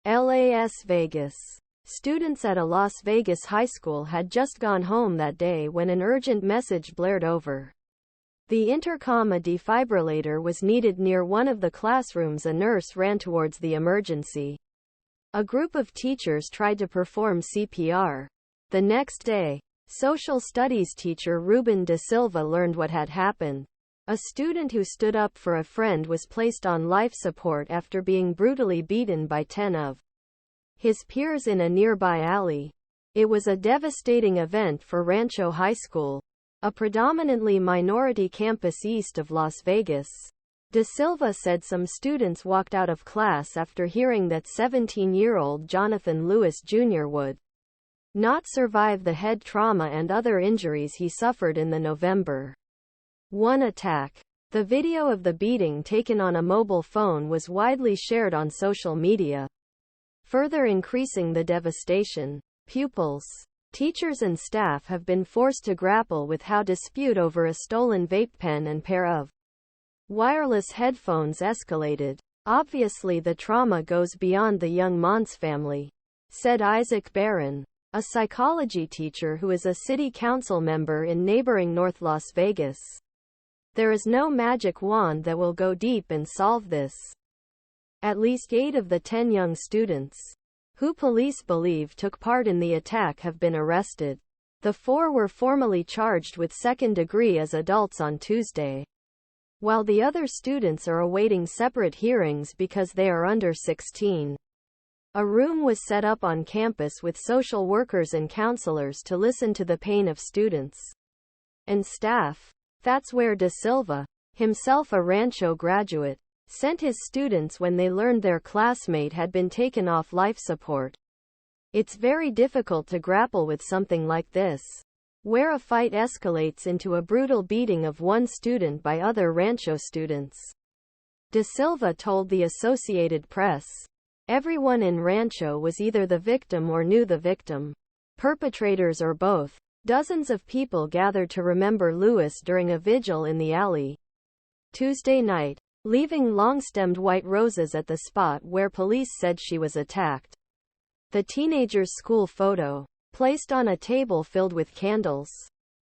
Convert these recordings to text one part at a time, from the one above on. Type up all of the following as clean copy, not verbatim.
Las Vegas. Students at a Las Vegas high school had just gone home that day when an urgent message blared over the intercom. A defibrillator was needed near one of the classrooms. A nurse ran towards the emergency. A group of teachers tried to perform CPR. The next day, social studies teacher Ruben da Silva learned what had happened. A student who stood up for a friend was placed on life support after being brutally beaten by 10 of his peers in a nearby alley. It was a devastating event for Rancho High School, a predominantly minority campus east of Las Vegas. Da Silva said some students walked out of class after hearing that 17-year-old Jonathan Lewis Jr. would not survive the head trauma and other injuries he suffered in the November 1 attack. The video of the beating taken on a mobile phone was widely shared on social media, further increasing the devastation. Pupils, teachers and staff have been forced to grapple with how dispute over a stolen vape pen and pair of wireless headphones escalated. Obviously the trauma goes beyond the young Mons family, said Isaac Barron, a psychology teacher who is a city council member in neighboring North Las Vegas. There is no magic wand that will go deep and solve this. At least 8 of the 10 young students, who police believe took part in the attack, have been arrested. The 4 were formally charged with second degree as adults on Tuesday, while the other students are awaiting separate hearings because they are under 16. A room was set up on campus with social workers and counselors to listen to the pain of students and staff. That's where Da Silva, himself a Rancho graduate, sent his students when they learned their classmate had been taken off life support. It's very difficult to grapple with something like this, where a fight escalates into a brutal beating of one student by other Rancho students. Da Silva told the Associated Press, "Everyone in Rancho was either the victim or knew the victim, perpetrators or both." Dozens of people gathered to remember Lewis during a vigil in the alley Tuesday night, leaving long-stemmed white roses at the spot where police said she was attacked. The teenager's school photo, placed on a table filled with candles,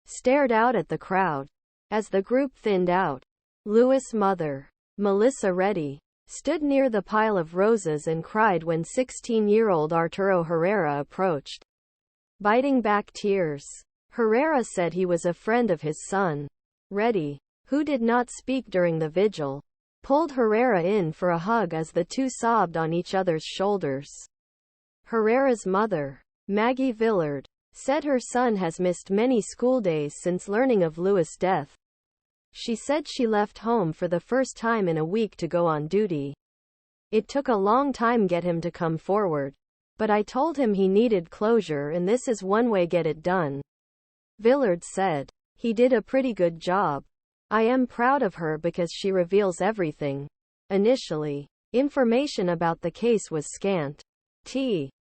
stared out at the crowd. As the group thinned out, Lewis' mother, Melissa Reddy, stood near the pile of roses and cried when 16-year-old Arturo Herrera approached, biting back tears. Herrera said he was a friend of his son. Reddy, who did not speak during the vigil, pulled Herrera in for a hug as the two sobbed on each other's shoulders. Herrera's mother, Maggie Villard, said her son has missed many school days since learning of Lewis' death. She said she left home for the first time in a week to go on duty. It took a long time get him to come forward, but I told him he needed closure and this is one way get it done. Villard said, "He did a pretty good job. I am proud of her because she reveals everything." Initially, information about the case was scant. T.